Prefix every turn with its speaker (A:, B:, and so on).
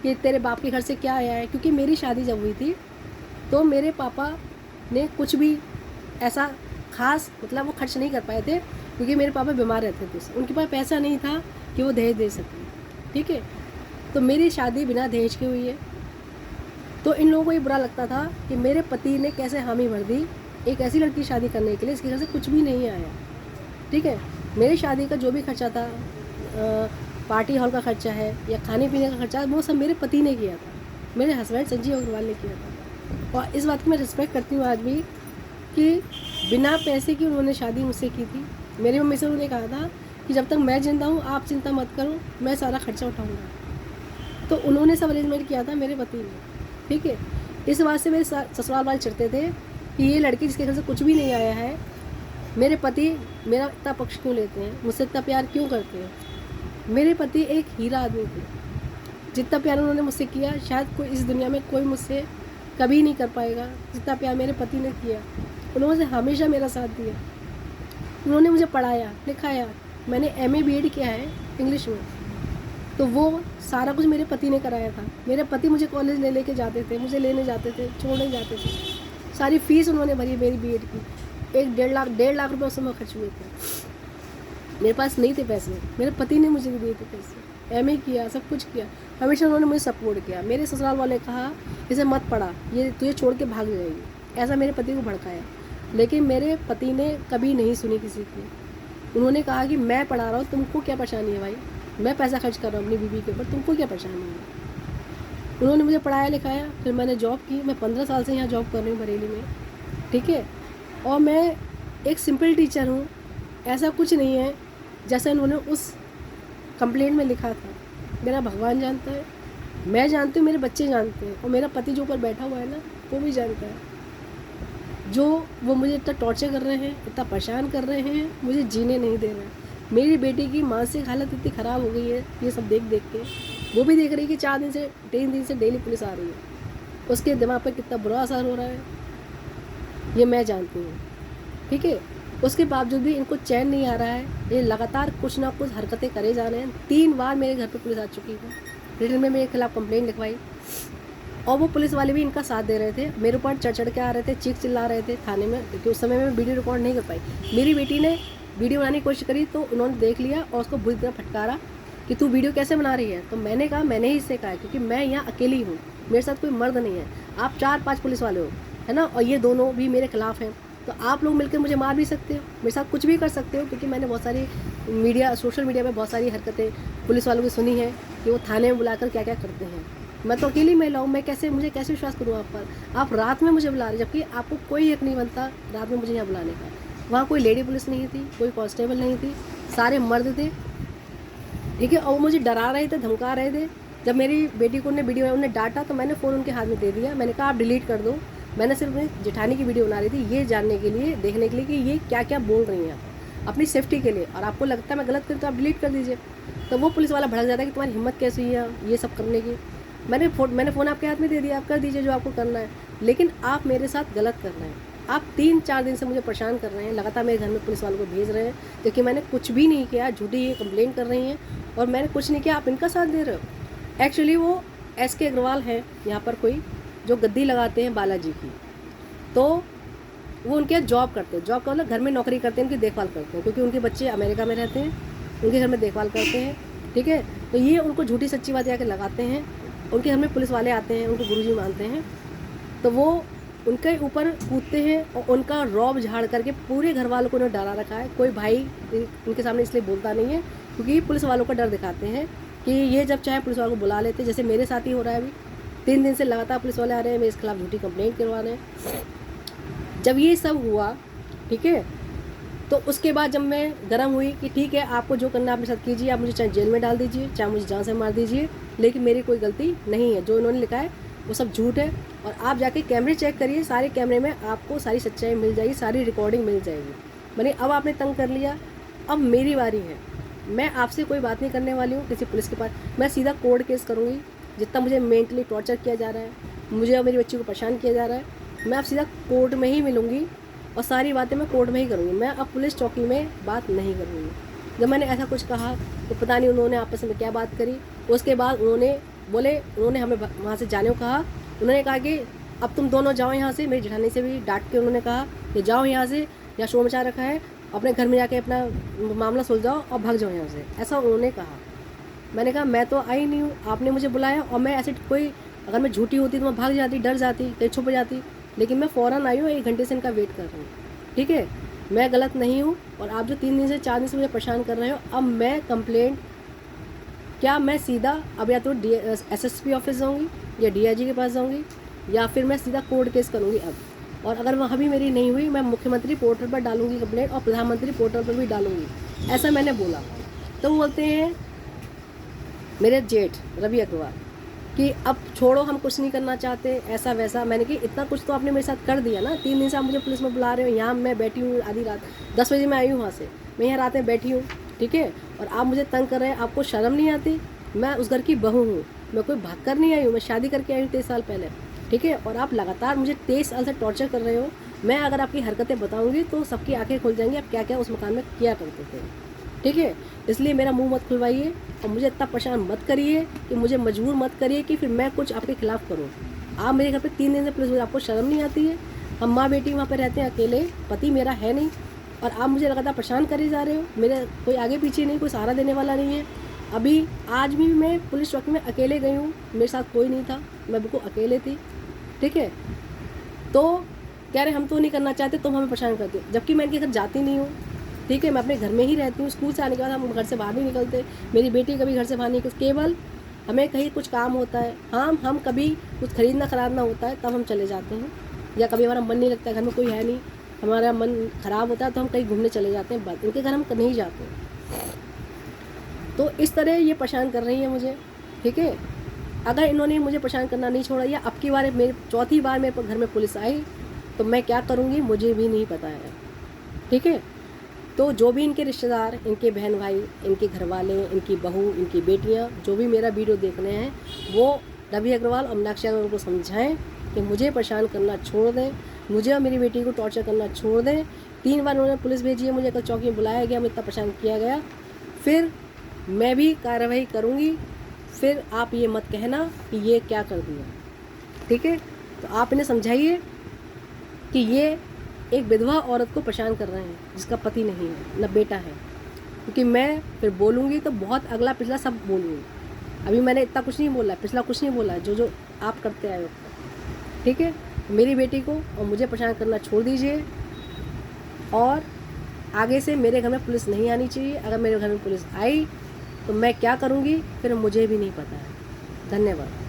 A: कि तेरे बाप के घर से क्या आया है, क्योंकि मेरी शादी जब हुई थी तो मेरे पापा ने कुछ भी ऐसा खास मतलब वो खर्च नहीं कर पाए थे, क्योंकि मेरे पापा बीमार रहते थे, उनके पास पैसा नहीं था कि वो दहेज दे सकें। ठीक है, तो मेरी शादी बिना दहेज की हुई है। तो इन लोगों को ये बुरा लगता था कि मेरे पति ने कैसे हामी भर दी एक ऐसी लड़की शादी करने के लिए, इसके घर से कुछ भी नहीं आया। ठीक है, मेरी शादी का जो भी खर्चा था, पार्टी हॉल का खर्चा है या खाने पीने का खर्चा, वो सब मेरे पति ने किया था, मेरे हस्बैंड संजीव अग्रवाल ने किया था। और इस बात की मैं रिस्पेक्ट करती हूँ आज भी कि बिना पैसे की उन्होंने शादी मुझसे की थी। मेरी मम्मी से उन्होंने कहा था कि जब तक मैं जिंदा हूँ आप चिंता मत करो, मैं सारा खर्चा उठाऊँगा। तो उन्होंने सब अरेंजमेंट किया था मेरे पति ने। ठीक है, इस बात से मेरे ससुराल वाले चिढ़ते थे कि ये लड़की जिसके घर से कुछ भी नहीं आया है, मेरे पति मेरा इतना पक्ष क्यों लेते हैं, मुझसे इतना प्यार क्यों करते हैं। मेरे पति एक हीरा आदमी थे, जितना प्यार उन्होंने मुझसे किया शायद कोई इस दुनिया में कोई मुझसे कभी नहीं कर पाएगा जितना प्यार मेरे पति ने किया। उन्होंने हमेशा मेरा साथ दिया, उन्होंने मुझे पढ़ाया लिखाया। मैंने MA BEd किया है इंग्लिश में, तो वो सारा कुछ मेरे पति ने कराया था। मेरे पति मुझे कॉलेज लेके जाते थे, मुझे लेने जाते थे, छोड़ने जाते थे। सारी फीस उन्होंने भरी मेरी BEd की। 1-1.5 लाख रुपये उस समय खर्च हुए थे। मेरे पास नहीं थे पैसे, मेरे पति ने मुझे दिए थे पैसे। MA किया, सब कुछ किया, हमेशा उन्होंने मुझे सपोर्ट किया। मेरे ससुराल वाले कहा इसे मत पढ़ा, ये तुझे छोड़ के भाग जाएगी, ऐसा मेरे पति को भड़काया। लेकिन मेरे पति ने कभी नहीं सुनी किसी की। उन्होंने कहा कि मैं पढ़ा रहा हूँ, तुमको क्या परेशानी है भाई, मैं पैसा खर्च कर रहा हूँ अपनी बीवी के ऊपर, तुमको क्या परेशानी है। उन्होंने मुझे पढ़ाया लिखाया, फिर मैंने जॉब की। मैं 15 साल से यहाँ जॉब कर रही हूँ बरेली में। ठीक है, और मैं एक सिंपल टीचर हूँ, ऐसा कुछ नहीं है जैसा इन्होंने उस कंप्लेंट में लिखा था। मेरा भगवान जानता है, मैं जानती हूँ, मेरे बच्चे जानते हैं, और मेरा पति जो ऊपर बैठा हुआ है ना वो भी जानता है। जो वो मुझे इतना टॉर्चर कर रहे हैं, इतना परेशान कर रहे हैं, मुझे जीने नहीं दे रहे हैं। मेरी बेटी की मानसिक हालत इतनी ख़राब हो गई है ये सब देख देख के। वो भी देख रही है कि 3 दिन से डेली पुलिस आ रही है, उसके दिमाग पर कितना बुरा असर हो रहा है ये मैं जानती हूँ। ठीक है, उसके बावजूद भी इनको चैन नहीं आ रहा है, ये लगातार कुछ ना कुछ हरकतें करे जा रहे हैं। 3 बार मेरे घर पे पुलिस आ चुकी है, रिटर्न में मेरे खिलाफ कंप्लेंट लिखवाई, और वो पुलिस वाले भी इनका साथ दे रहे थे। मेरे ऊपर चढ़ के आ रहे थे, चीख चिल्ला रहे थे थाने में, क्योंकि उस समय में वीडियो रिकॉर्ड नहीं कर पाई। मेरी बेटी ने वीडियो बनाने की कोशिश करी तो उन्होंने देख लिया और उसको बुरी तरह फटकारा कि तू वीडियो कैसे बना रही है। तो मैंने कहा मैंने ही इससे कहा है, क्योंकि मैं यहाँ अकेली हूँ, मेरे साथ कोई मर्द नहीं है। आप 4-5 पुलिस वाले हो, है ना, और ये दोनों भी मेरे खिलाफ हैं। तो आप लोग मिलकर मुझे मार भी सकते हो, मेरे साथ कुछ भी कर सकते हो, क्योंकि मैंने बहुत सारी सोशल मीडिया में बहुत सारी हरकतें पुलिस वालों की सुनी है कि वो थाने में बुलाकर क्या क्या करते हैं। मैं तो अकेली महिला हूँ, मुझे कैसे विश्वास करूँ आप पर। आप रात में मुझे बुला रहे, जबकि आपको कोई हक नहीं बनता रात में मुझे यहाँ बुलाने का। वहाँ कोई लेडी पुलिस नहीं थी, कोई कांस्टेबल नहीं थी, सारे मर्द थे। ठीक है, और वो मुझे डरा रहे थे, धमका रहे थे। जब मेरी बेटी को वीडियो उन्हें डांटा तो मैंने फ़ोन उनके हाथ में दे दिया। मैंने कहा आप डिलीट कर दो। मैंने सिर्फ अपनी जेठानी की वीडियो बना रही थी ये जानने के लिए, देखने के लिए कि ये क्या क्या बोल रही हैं अपनी सेफ्टी के लिए, और आपको लगता है मैं गलत करूँ तो आप डिलीट कर दीजिए। तो वो पुलिस वाला भड़क जाता है कि तुम्हारी हिम्मत कैसी है ये सब करने की। मैंने फ़ोन आपके हाथ में दे दिया, आप कर दीजिए जो आपको करना है, लेकिन आप मेरे साथ गलत कर रहे हैं। आप 3-4 दिन से मुझे परेशान कर रहे हैं, लगातार मेरे घर में पुलिस वालों को भेज रहे हैं, क्योंकि मैंने कुछ भी नहीं किया। झूठी ये कंप्लेंट कर रही हैं और मैंने कुछ नहीं किया, आप इनका साथ दे रहे हो। एक्चुअली वो SK अग्रवाल हैं यहाँ पर कोई, जो गद्दी लगाते हैं बालाजी की, तो वो उनके यहाँ जॉब करते हैं। जॉब का मतलब घर में नौकरी करते हैं, उनकी देखभाल करते हैं, क्योंकि उनके बच्चे अमेरिका में रहते हैं, उनके घर में देखभाल करते हैं। ठीक है, तो ये उनको झूठी सच्ची बात आके लगाते हैं। उनके घर में पुलिस वाले आते हैं, उनको गुरुजी मानते हैं, तो वो उनके ऊपर कूदते हैं और उनका रौब झाड़ करके पूरे घर वालों को उन्हें डरा रखा है। कोई भाई उनके सामने इसलिए बोलता नहीं है क्योंकि पुलिस वालों का डर दिखाते हैं कि ये जब चाहे पुलिस वालों को बुला लेते, जैसे मेरे साथ ही हो रहा है। अभी 3 दिन से लगातार पुलिस वाले आ रहे हैं, मेरे खिलाफ झूठी कंप्लेंट करवा रहे हैं। जब ये सब हुआ, ठीक है, तो उसके बाद जब मैं गर्म हुई कि ठीक है आपको जो करना आप मेरे साथ कीजिए, आप मुझे चाहे जेल में डाल दीजिए, चाहे मुझे जान से मार दीजिए, लेकिन मेरी कोई गलती नहीं है। जो इन्होंने लिखा है वो सब झूठ है। और आप जाके कैमरे चेक करिए, सारे कैमरे में आपको सारी सच्चाई मिल जाएगी, सारी रिकॉर्डिंग मिल जाएगी। मैंने अब आपने तंग कर लिया, अब मेरी बारी है। मैं आपसे कोई बात नहीं करने वाली हूँ किसी पुलिस के पास। मैं सीधा कोर्ट केस करूँगी। जितना मुझे मेंटली टॉर्चर किया जा रहा है, मुझे और मेरी बच्ची को परेशान किया जा रहा है, मैं अब सीधा कोर्ट में ही मिलूँगी और सारी बातें मैं कोर्ट में ही करूँगी। मैं अब पुलिस चौकी में बात नहीं करूँगी। जब मैंने ऐसा कुछ कहा तो पता नहीं उन्होंने आपस में क्या बात करी। उसके बाद उन्होंने बोले, उन्होंने हमें वहाँ से जाने को कहा। उन्होंने कहा कि अब तुम दोनों जाओ यहाँ से। मेरी जेठानी से भी डांट के उन्होंने कहा कि जाओ यहाँ से, यहाँ शोर मचा रखा है, अपने घर में जाके अपना मामला सुलझाओ और भाग जाओ यहाँ से, ऐसा उन्होंने कहा। मैंने कहा मैं तो आई नहीं हूँ, आपने मुझे बुलाया, और मैं ऐसे कोई, अगर मैं झूठी होती तो मैं भाग जाती, डर जाती, कहीं छुप जाती, लेकिन मैं फ़ौरन आई हूँ, 1 घंटे से इनका वेट कर रही हूँ। ठीक है, मैं गलत नहीं हूँ, और आप जो 3 दिन से 4 दिन से मुझे परेशान कर रहे हो, अब मैं कंप्लेंट, क्या मैं सीधा अब या तो SSP ऑफिस जाऊँगी या DIG के पास जाऊँगी, या फिर मैं सीधा कोर्ट केस करूँगी अब। और अगर वहाँ भी मेरी नहीं हुई, मैं मुख्यमंत्री पोर्टल पर डालूंगी कंप्लेंट, और प्रधानमंत्री पोर्टल पर भी डालूंगी, ऐसा मैंने बोला। तो वो बोलते हैं मेरे जेठ रवि अग्रवाल कि अब छोड़ो, हम कुछ नहीं करना चाहते, ऐसा वैसा। मैंने कि इतना कुछ तो आपने मेरे साथ कर दिया ना, 3 दिन से आप मुझे पुलिस में बुला रहे हो, यहाँ मैं बैठी हूँ आधी रात, 10 बजे मैं आई हूँ वहाँ से, मैं यहाँ रात में बैठी हूँ, ठीक है, और आप मुझे तंग कर रहे हैं, आपको शर्म नहीं आती? मैं उस घर की बहू हूँ, मैं कोई भाग कर नहीं आई हूँ, मैं शादी करके आई हूँ 23 साल पहले, ठीक है, और आप लगातार मुझे 23 साल से टॉर्चर कर रहे हो। मैं अगर आपकी हरकतें बताऊँगी तो सबकी आँखें खुल जाएंगी, आप क्या क्या उस मकान में किया करते थे, ठीक है। इसलिए मेरा मुंह मत खुलवाइए और मुझे इतना परेशान मत करिए कि मुझे मजबूर मत करिए कि फिर मैं कुछ आपके खिलाफ़ करूं। आप मेरे घर पे 3 दिन से पुलिस, आपको शर्म नहीं आती है? हम माँ बेटी वहाँ पे रहते हैं अकेले, पति मेरा है नहीं, और आप मुझे लगातार परेशान करे जा रहे हो। मेरे कोई आगे पीछे नहीं, कोई सहारा देने वाला नहीं है। अभी आज भी मैं पुलिस चौकी में अकेले गई हूँ, मेरे साथ कोई नहीं था, मैं बिल्कुल अकेले थी, ठीक है। तो कह रहे हम तो नहीं करना चाहते, तुम हमें परेशान करते हो, जबकि मैं इनके घर जाती नहीं हूँ, ठीक है, मैं अपने घर में ही रहती हूँ। स्कूल से आने के बाद हम घर से बाहर नहीं निकलते, मेरी बेटी कभी घर से बाहर नहीं निकलती, केवल हमें कहीं कुछ काम होता है, हम कभी कुछ खरीदना खरादना होता है तब हम चले जाते हैं, या कभी हमारा मन नहीं लगता, घर में कोई है नहीं, हमारा मन ख़राब होता है तो हम कहीं घूमने चले जाते हैं, बस इनके घर हम नहीं जाते। तो इस तरह ये परेशान कर रही है मुझे, ठीक है। अगर इन्होंने मुझे परेशान करना नहीं छोड़ा, या अब की बार मेरे चौथी बार मेरे घर में पुलिस आई, तो मैं क्या करूँगी मुझे भी नहीं पता है, ठीक है। तो जो भी इनके रिश्तेदार, इनके बहन भाई, इनके घर वाले, इनकी बहू, इनकी बेटियां, जो भी मेरा वीडियो देख रहे हैं, वो रवि अग्रवाल और मीनाक्षी अग्रवाल को समझाएं कि मुझे परेशान करना छोड़ दें, मुझे और मेरी बेटी को टॉर्चर करना छोड़ दें। 3 बार उन्होंने पुलिस भेजी है, मुझे कल चौकी में बुलाया गया, मुझे इतना परेशान किया गया, फिर मैं भी कार्रवाई करूँगी। फिर आप ये मत कहना कि ये क्या कर दिया, ठीक है। तो आप इन्हें समझाइए कि ये एक विधवा औरत को परेशान कर रहे हैं जिसका पति नहीं है, न बेटा है, क्योंकि मैं फिर बोलूँगी तो बहुत अगला पिछला सब बोलूँगी। अभी मैंने इतना कुछ नहीं बोला, पिछला कुछ नहीं बोला, जो आप करते आए हो, ठीक है। मेरी बेटी को और मुझे परेशान करना छोड़ दीजिए, और आगे से मेरे घर में पुलिस नहीं आनी चाहिए। अगर मेरे घर में पुलिस आई तो मैं क्या करूँगी फिर मुझे भी नहीं पता है। धन्यवाद।